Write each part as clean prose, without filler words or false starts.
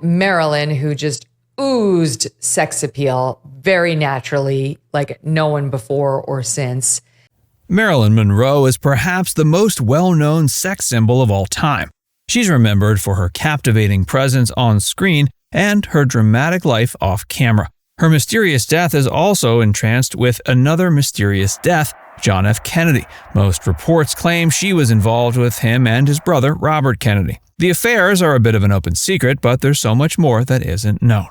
Marilyn, who just oozed sex appeal very naturally, like no one before or since. Marilyn Monroe is perhaps the most well-known sex symbol of all time. She's remembered for her captivating presence on screen and her dramatic life off camera. Her mysterious death is also entranced with another mysterious death, John F. Kennedy. Most reports claim she was involved with him and his brother, Robert Kennedy. The affairs are a bit of an open secret, but there's so much more that isn't known.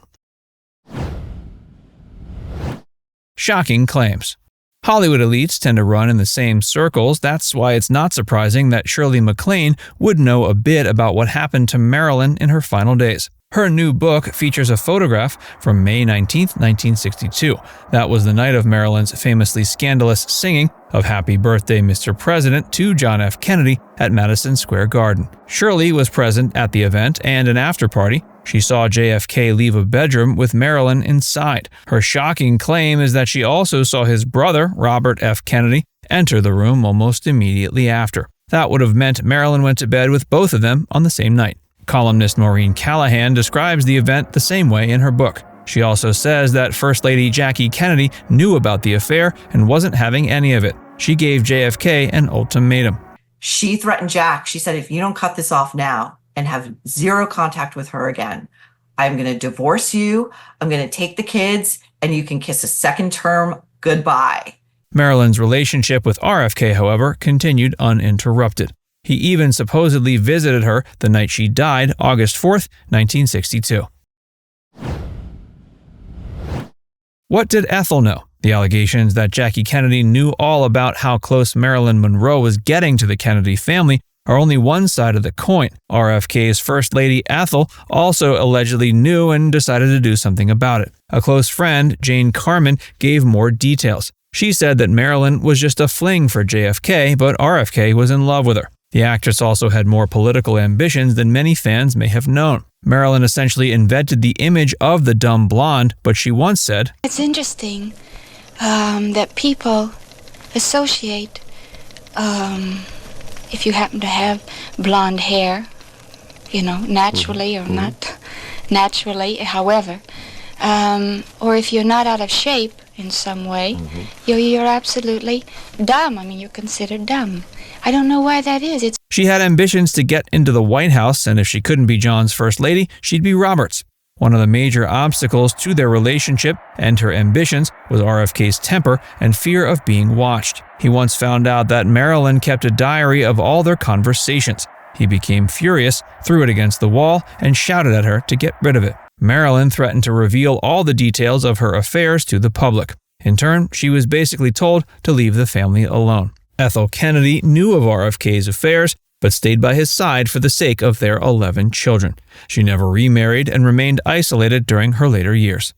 Shocking claims. Hollywood elites tend to run in the same circles. That's why it's not surprising that Shirley McClaine would know a bit about what happened to Marilyn in her final days. Her new book features a photograph from May 19, 1962. That was the night of Marilyn's famously scandalous singing of Happy Birthday, Mr. President to John F. Kennedy at Madison Square Garden. Shirley was present at the event and an after-party. She saw JFK leave a bedroom with Marilyn inside. Her shocking claim is that she also saw his brother, Robert F. Kennedy, enter the room almost immediately after. That would have meant Marilyn went to bed with both of them on the same night. Columnist Maureen Callahan describes the event the same way in her book. She also says that First Lady Jackie Kennedy knew about the affair and wasn't having any of it. She gave JFK an ultimatum. She threatened Jack. She said, if you don't cut this off now and have zero contact with her again, I'm going to divorce you, I'm going to take the kids, and you can kiss a second term goodbye. Marilyn's relationship with RFK, however, continued uninterrupted. He even supposedly visited her the night she died, August 4th, 1962. What did Ethel know? The allegations that Jackie Kennedy knew all about how close Marilyn Monroe was getting to the Kennedy family are only one side of the coin. RFK's First Lady Ethel also allegedly knew and decided to do something about it. A close friend, Jane Carman, gave more details. She said that Marilyn was just a fling for JFK, but RFK was in love with her. The actress also had more political ambitions than many fans may have known. Marilyn essentially invented the image of the dumb blonde, but she once said, "It's interesting that people associate, if you happen to have blonde hair, naturally or not naturally, however, or if you're not out of shape in some way, you're absolutely dumb. I mean, you're considered dumb. I don't know why that is. She had ambitions to get into the White House, and if she couldn't be John's first lady, she'd be Robert's. One of the major obstacles to their relationship and her ambitions was RFK's temper and fear of being watched. He once found out that Marilyn kept a diary of all their conversations. He became furious, threw it against the wall, and shouted at her to get rid of it. Marilyn threatened to reveal all the details of her affairs to the public. In turn, she was basically told to leave the family alone. Ethel Kennedy knew of RFK's affairs, but stayed by his side for the sake of their 11 children. She never remarried and remained isolated during her later years.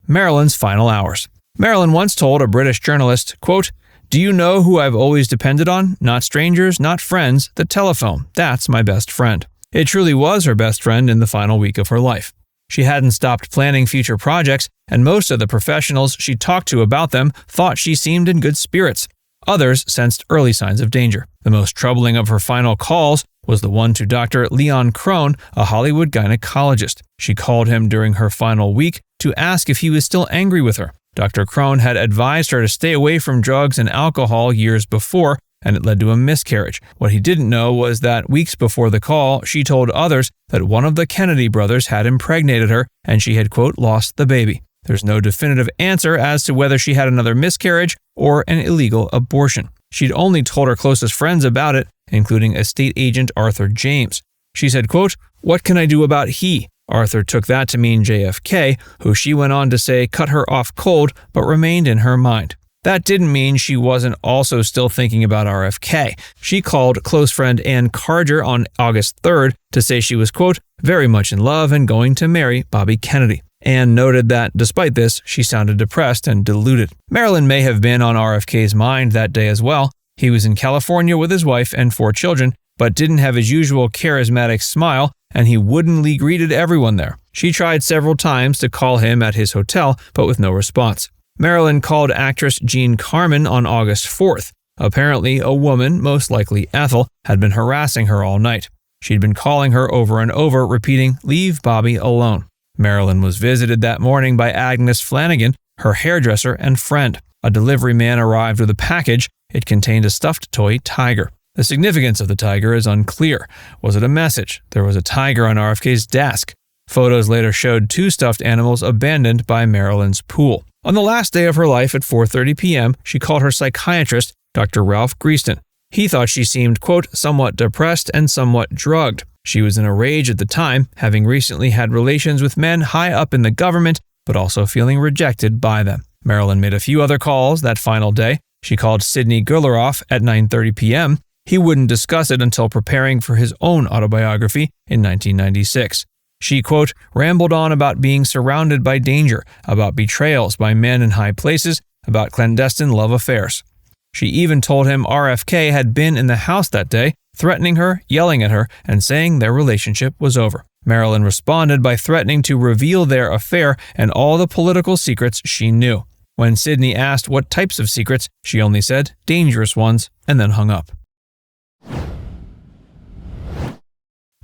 Marilyn's final hours. Marilyn once told a British journalist, quote, "Do you know who I've always depended on? Not strangers, not friends, the telephone. That's my best friend." It truly was her best friend in the final week of her life. She hadn't stopped planning future projects, and most of the professionals she talked to about them thought she seemed in good spirits. Others sensed early signs of danger. The most troubling of her final calls was the one to Dr. Leon Crone, a Hollywood gynecologist. She called him during her final week to ask if he was still angry with her. Dr. Crone had advised her to stay away from drugs and alcohol years before, and it led to a miscarriage. What he didn't know was that weeks before the call, she told others that one of the Kennedy brothers had impregnated her, and she had, quote, lost the baby. There's no definitive answer as to whether she had another miscarriage or an illegal abortion. She'd only told her closest friends about it, including estate agent Arthur James. She said, quote, "What can I do about he?" Arthur took that to mean JFK, who she went on to say cut her off cold but remained in her mind. That didn't mean she wasn't also still thinking about RFK. She called close friend Ann Carger on August 3rd to say she was, quote, "very much in love and going to marry Bobby Kennedy." Ann noted that, despite this, she sounded depressed and deluded. Marilyn may have been on RFK's mind that day as well. He was in California with his wife and 4 children, but didn't have his usual charismatic smile, and he woodenly greeted everyone there. She tried several times to call him at his hotel, but with no response. Marilyn called actress Jean Carman on August 4th. Apparently, a woman, most likely Ethel, had been harassing her all night. She'd been calling her over and over, repeating, "Leave Bobby alone." Marilyn was visited that morning by Agnes Flanagan, her hairdresser and friend. A delivery man arrived with a package. It contained a stuffed toy tiger. The significance of the tiger is unclear. Was it a message? There was a tiger on RFK's desk. Photos later showed 2 stuffed animals abandoned by Marilyn's pool. On the last day of her life at 4:30 p.m., she called her psychiatrist, Dr. Ralph Greaston. He thought she seemed, quote, somewhat depressed and somewhat drugged. She was in a rage at the time, having recently had relations with men high up in the government, but also feeling rejected by them. Marilyn made a few other calls that final day. She called Sidney Guilleroff at 9:30 p.m. He wouldn't discuss it until preparing for his own autobiography in 1996. She, quote, rambled on about being surrounded by danger, about betrayals by men in high places, about clandestine love affairs. She even told him RFK had been in the house that day, threatening her, yelling at her, and saying their relationship was over. Marilyn responded by threatening to reveal their affair and all the political secrets she knew. When Sidney asked what types of secrets, she only said, dangerous ones, and then hung up.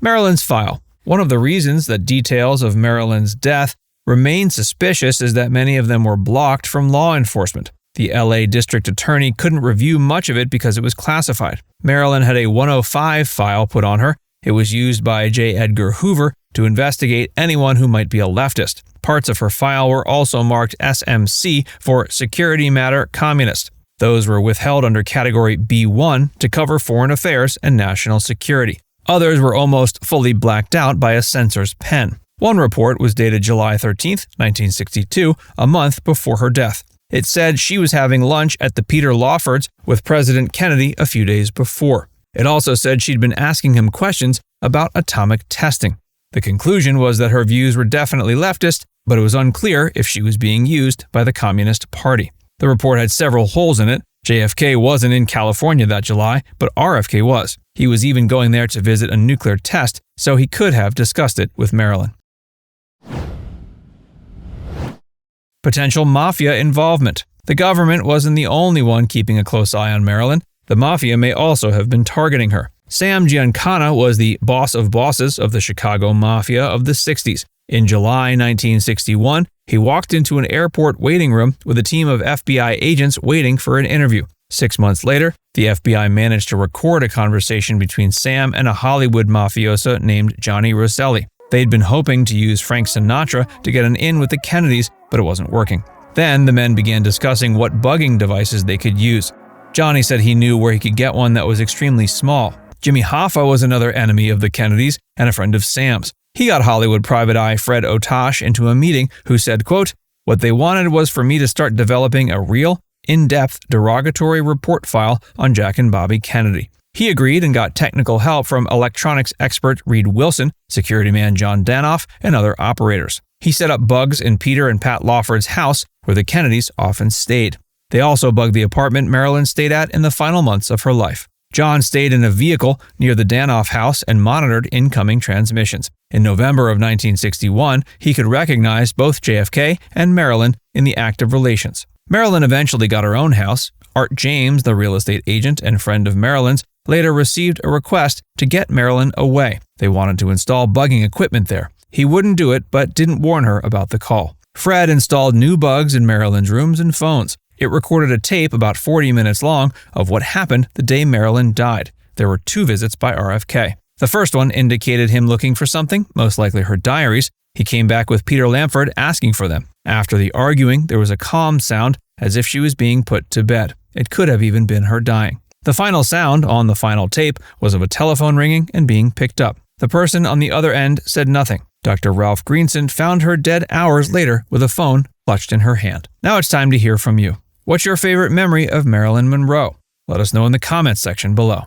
Marilyn's file. One of the reasons that details of Marilyn's death remain suspicious is that many of them were blocked from law enforcement. The LA district attorney couldn't review much of it because it was classified. Marilyn had a 105 file put on her. It was used by J. Edgar Hoover to investigate anyone who might be a leftist. Parts of her file were also marked SMC for Security Matter Communist. Those were withheld under Category B1 to cover foreign affairs and national security. Others were almost fully blacked out by a censor's pen. One report was dated July 13, 1962, a month before her death. It said she was having lunch at the Peter Lawford's with President Kennedy a few days before. It also said she'd been asking him questions about atomic testing. The conclusion was that her views were definitely leftist, but it was unclear if she was being used by the Communist Party. The report had several holes in it. JFK wasn't in California that July, but RFK was. He was even going there to visit a nuclear test, so he could have discussed it with Marilyn. Potential Mafia involvement. The government wasn't the only one keeping a close eye on Marilyn. The Mafia may also have been targeting her. Sam Giancana was the boss of bosses of the Chicago Mafia of the 60s. In July 1961, he walked into an airport waiting room with a team of FBI agents waiting for an interview. 6 months later, the FBI managed to record a conversation between Sam and a Hollywood mafioso named Johnny Rosselli. They'd been hoping to use Frank Sinatra to get an in with the Kennedys, but it wasn't working. Then the men began discussing what bugging devices they could use. Johnny said he knew where he could get one that was extremely small. Jimmy Hoffa was another enemy of the Kennedys and a friend of Sam's. He got Hollywood private eye Fred Otosh into a meeting who said, quote, what they wanted was for me to start developing a real, in-depth derogatory report file on Jack and Bobby Kennedy. He agreed and got technical help from electronics expert Reed Wilson, security man John Danoff, and other operators. He set up bugs in Peter and Pat Lawford's house, where the Kennedys often stayed. They also bugged the apartment Marilyn stayed at in the final months of her life. John stayed in a vehicle near the Danoff house and monitored incoming transmissions. In November of 1961, he could recognize both JFK and Marilyn in the act of relations. Marilyn eventually got her own house. Art James, the real estate agent and friend of Marilyn's, later received a request to get Marilyn away. They wanted to install bugging equipment there. He wouldn't do it, but didn't warn her about the call. Fred installed new bugs in Marilyn's rooms and phones. It recorded a tape about 40 minutes long of what happened the day Marilyn died. There were 2 visits by RFK. The first one indicated him looking for something, most likely her diaries. He came back with Peter Lamford asking for them. After the arguing, there was a calm sound as if she was being put to bed. It could have even been her dying. The final sound on the final tape was of a telephone ringing and being picked up. The person on the other end said nothing. Dr. Ralph Greenson found her dead hours later with a phone clutched in her hand. Now it's time to hear from you. What's your favorite memory of Marilyn Monroe? Let us know in the comments section below.